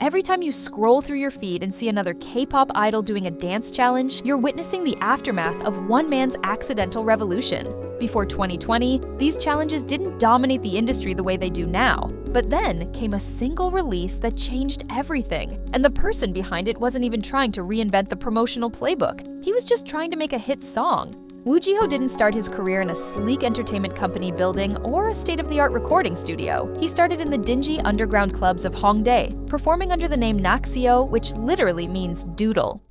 Every time you scroll through your feed and see another K-pop idol doing a dance challenge, you're witnessing the aftermath of one man's accidental revolution. Before 2020, these challenges didn't dominate the industry the way they do now. But then came a single release that changed everything, and the person behind it wasn't even trying to reinvent the promotional playbook. He was just trying to make a hit song. Woo Ji-ho didn't start his career in a sleek entertainment company building or a state-of-the-art recording studio. He started in the dingy underground clubs of Hongdae, performing under the name Naxio, which literally means doodle.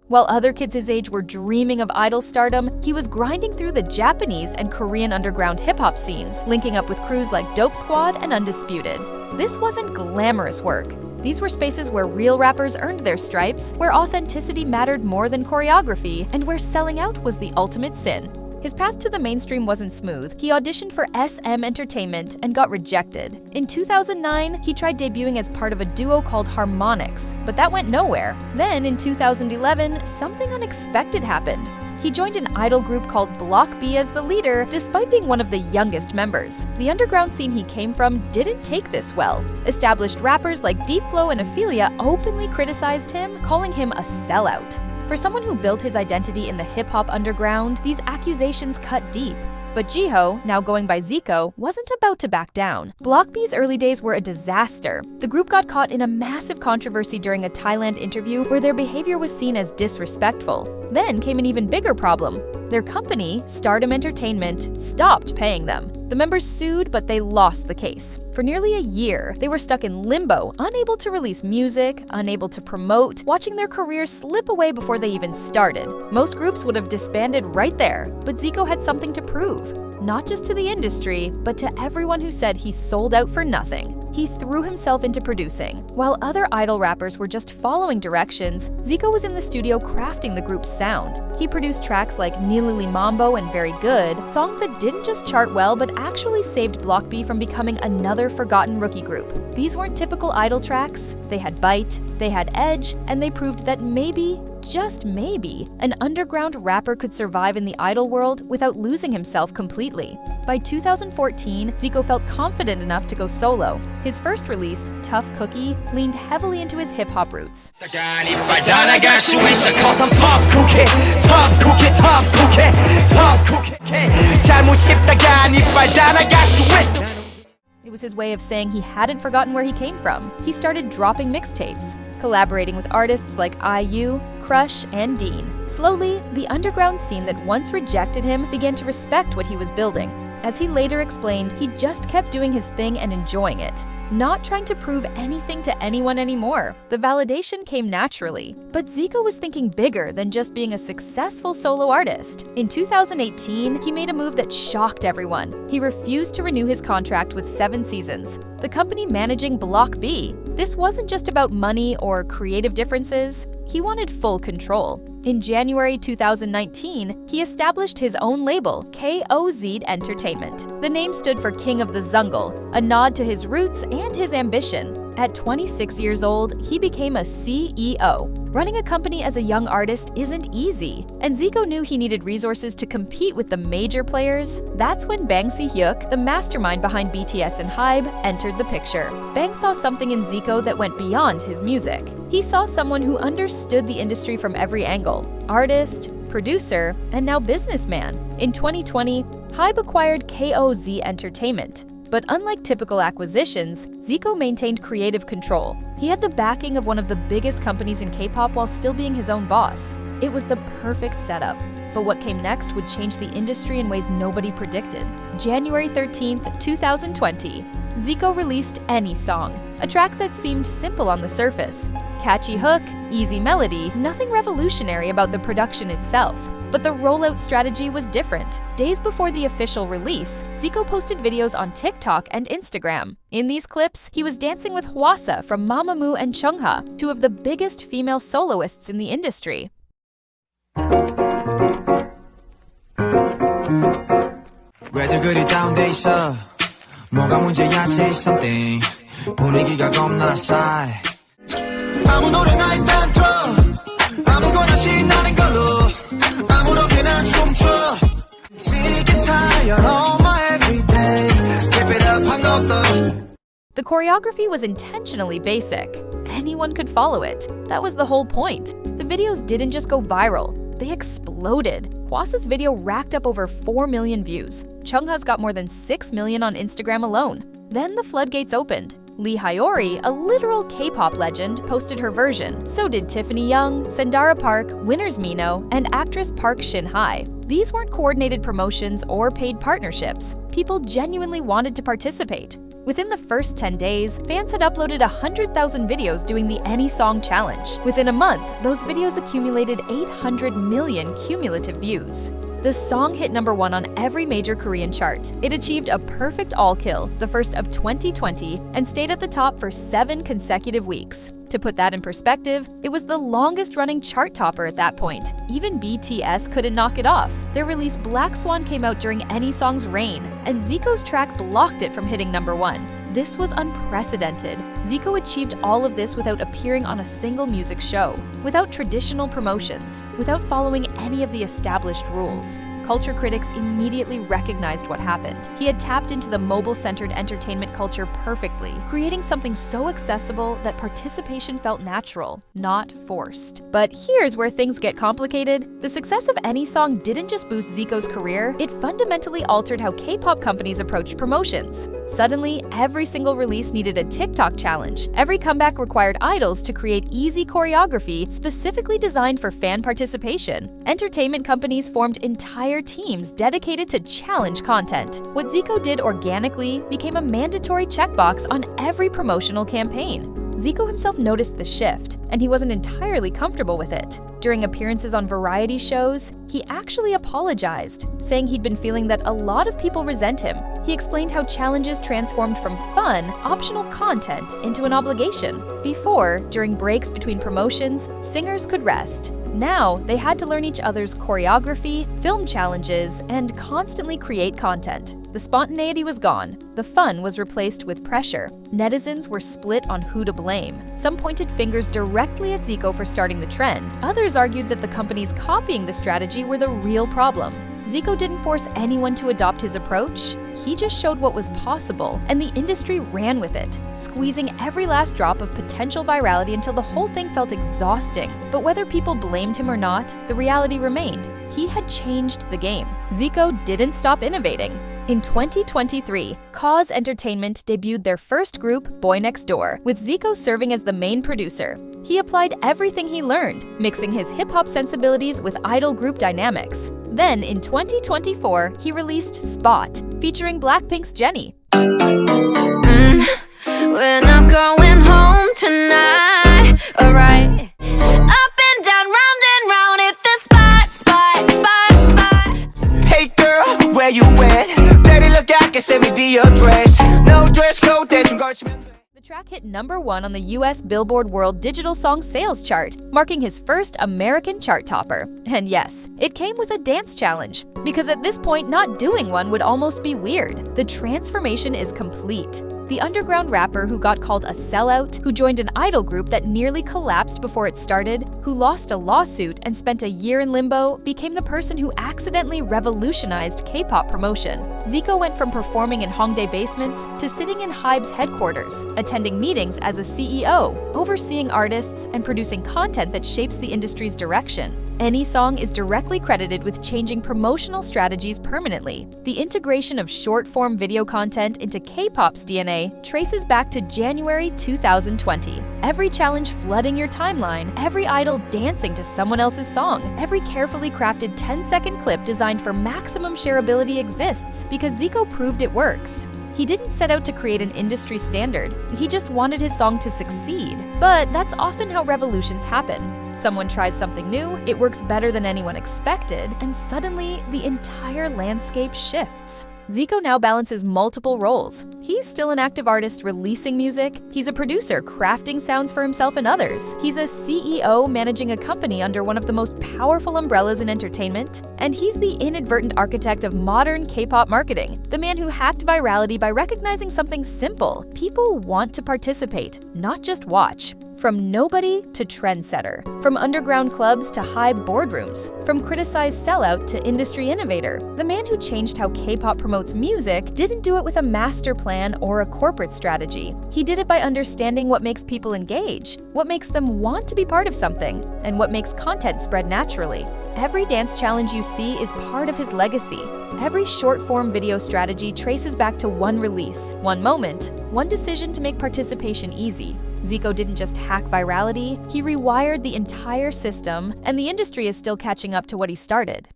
While other kids his age were dreaming of idol stardom, he was grinding through the Japanese and Korean underground hip-hop scenes, linking up with crews like Dope Squad and Undisputed. This wasn't glamorous work. These were spaces where real rappers earned their stripes, where authenticity mattered more than choreography, and where selling out was the ultimate sin. His path to the mainstream wasn't smooth. He auditioned for SM Entertainment and got rejected. In 2009, he tried debuting as part of a duo called Harmonix, but that went nowhere. Then, in 2011, something unexpected happened. He joined an idol group called Block B as the leader, despite being one of the youngest members. The underground scene he came from didn't take this well. Established rappers like Deep Flow and Ophelia openly criticized him, calling him a sellout. For someone who built his identity in the hip-hop underground, these accusations cut deep. But Ji-ho, now going by ZICO, wasn't about to back down. Block B's early days were a disaster. The group got caught in a massive controversy during a Thailand interview where their behavior was seen as disrespectful. Then came an even bigger problem. Their company, Stardom Entertainment, stopped paying them. The members sued, but they lost the case. For nearly a year, they were stuck in limbo, unable to release music, unable to promote, watching their careers slip away before they even started. Most groups would have disbanded right there, but ZICO had something to prove. Not just to the industry, but to everyone who said he sold out for nothing. He threw himself into producing. While other idol rappers were just following directions, ZICO was in the studio crafting the group's sound. He produced tracks like Nilili Mambo and Very Good, songs that didn't just chart well but actually saved Block B from becoming another forgotten rookie group. These weren't typical idol tracks. They had bite, they had edge, and they proved that maybe, just maybe, an underground rapper could survive in the idol world without losing himself completely. By 2014, ZICO felt confident enough to go solo. His first release, Tough Cookie, leaned heavily into his hip-hop roots. It was his way of saying he hadn't forgotten where he came from. He started dropping mixtapes, collaborating with artists like IU, Crush, and Dean. Slowly, the underground scene that once rejected him began to respect what he was building. As he later explained, he just kept doing his thing and enjoying it, not trying to prove anything to anyone anymore. The validation came naturally. But ZICO was thinking bigger than just being a successful solo artist. In 2018, he made a move that shocked everyone. He refused to renew his contract with 7 Seasons, the company managing Block B. This wasn't just about money or creative differences. He wanted full control. In January 2019, he established his own label, KOZ Entertainment. The name stood for King of the Zungle, a nod to his roots and his ambition. At 26 years old, he became a CEO. Running a company as a young artist isn't easy, and ZICO knew he needed resources to compete with the major players. That's when Bang Si-hyuk, the mastermind behind BTS and HYBE, entered the picture. Bang saw something in ZICO that went beyond his music. He saw someone who understood the industry from every angle: artist, producer, and now businessman. In 2020, HYBE acquired KOZ Entertainment. But unlike typical acquisitions, ZICO maintained creative control. He had the backing of one of the biggest companies in K-pop while still being his own boss. It was the perfect setup. But what came next would change the industry in ways nobody predicted. January 13th, 2020, ZICO released Any Song, a track that seemed simple on the surface. Catchy hook, easy melody, nothing revolutionary about the production itself. But the rollout strategy was different. Days before the official release, ZICO posted videos on TikTok and Instagram. In these clips, he was dancing with Hwasa from Mamamoo and Chungha, 2 of the biggest female soloists in the industry. 왜들 그리 다운돼 있어 뭐가 문제야 say something 분위기가 겁나 싸해 아무 노래나 일단 틀어 아무거나 신나는 걸로 아무렇게나 춤춰 Sick and tired all my The choreography was intentionally basic. Anyone could follow it. That was the whole point. The videos didn't just go viral, they exploded. Hwasa's video racked up over 4 million views. Chungha's got more than 6 million on Instagram alone. Then the floodgates opened. Lee Hyori, a literal K-pop legend, posted her version. So did Tiffany Young, Sandara Park, Winners Mino, and actress Park Shin-hye. These weren't coordinated promotions or paid partnerships. People genuinely wanted to participate. Within the first 10 days, fans had uploaded 100,000 videos doing the Any Song Challenge. Within a month, those videos accumulated 800 million cumulative views. The song hit #1 on every major Korean chart. It achieved a perfect all-kill, the first of 2020, and stayed at the top for 7 consecutive weeks. To put that in perspective, it was the longest-running chart topper at that point. Even BTS couldn't knock it off. Their release Black Swan came out during Any Song's reign, and ZICO's track blocked it from hitting #1. This was unprecedented. ZICO achieved all of this without appearing on a single music show, without traditional promotions, without following any of the established rules. Culture critics immediately recognized what happened. He had tapped into the mobile-centered entertainment culture perfectly, creating something so accessible that participation felt natural, not forced. But here's where things get complicated. The success of Any Song didn't just boost ZICO's career, it fundamentally altered how K-pop companies approached promotions. Suddenly, every single release needed a TikTok challenge. Every comeback required idols to create easy choreography specifically designed for fan participation. Entertainment companies formed entire teams dedicated to challenge content. What ZICO did organically became a mandatory checkbox on every promotional campaign. ZICO himself noticed the shift, and he wasn't entirely comfortable with it. During appearances on variety shows, he actually apologized, saying he'd been feeling that a lot of people resent him. He explained how challenges transformed from fun, optional content into an obligation. Before, during breaks between promotions, singers could rest. Now, they had to learn each other's choreography, film challenges, and constantly create content. The spontaneity was gone. The fun was replaced with pressure. Netizens were split on who to blame. Some pointed fingers directly at ZICO for starting the trend. Others argued that the companies copying the strategy were the real problem. ZICO didn't force anyone to adopt his approach. He just showed what was possible, and the industry ran with it, squeezing every last drop of potential virality until the whole thing felt exhausting. But whether people blamed him or not, the reality remained. He had changed the game. ZICO didn't stop innovating. In 2023, Cause Entertainment debuted their first group, Boy Next Door, with ZICO serving as the main producer. He applied everything he learned, mixing his hip-hop sensibilities with idol group dynamics. Then, in 2024, he released Spot, featuring Blackpink's Jennie. We're not going home tonight, alright. Up and down, round and round, it's the spot, spot, spot, spot. Hey girl, where you at? Daddy look I can send me the address. No dress code, 대충 걸치면 돼. The track hit #1 on the US Billboard World Digital Song Sales chart, marking his first American chart topper. And yes, it came with a dance challenge, because at this point, not doing one would almost be weird. The transformation is complete. The underground rapper who got called a sellout, who joined an idol group that nearly collapsed before it started, who lost a lawsuit and spent a year in limbo, became the person who accidentally revolutionized K-pop promotion. ZICO went from performing in Hongdae basements to sitting in HYBE's headquarters, attending meetings as a CEO, overseeing artists, and producing content that shapes the industry's direction. Any Song is directly credited with changing promotional strategies permanently. The integration of short-form video content into K-pop's DNA traces back to January 2020. Every challenge flooding your timeline, every idol dancing to someone else's song, every carefully crafted 10-second clip designed for maximum shareability exists because ZICO proved it works. He didn't set out to create an industry standard, he just wanted his song to succeed. But that's often how revolutions happen. Someone tries something new, it works better than anyone expected, and suddenly the entire landscape shifts. ZICO now balances multiple roles. He's still an active artist releasing music, he's a producer crafting sounds for himself and others, he's a CEO managing a company under one of the most powerful umbrellas in entertainment, and he's the inadvertent architect of modern K-pop marketing, the man who hacked virality by recognizing something simple. People want to participate, not just watch. From nobody to trendsetter, from underground clubs to high boardrooms, from criticized sellout to industry innovator, the man who changed how K-pop promotes music didn't do it with a master plan or a corporate strategy. He did it by understanding what makes people engage, what makes them want to be part of something, and what makes content spread naturally. Every dance challenge you see is part of his legacy. Every short-form video strategy traces back to one release, one moment, one decision to make participation easy. ZICO didn't just hack virality, he rewired the entire system, and the industry is still catching up to what he started.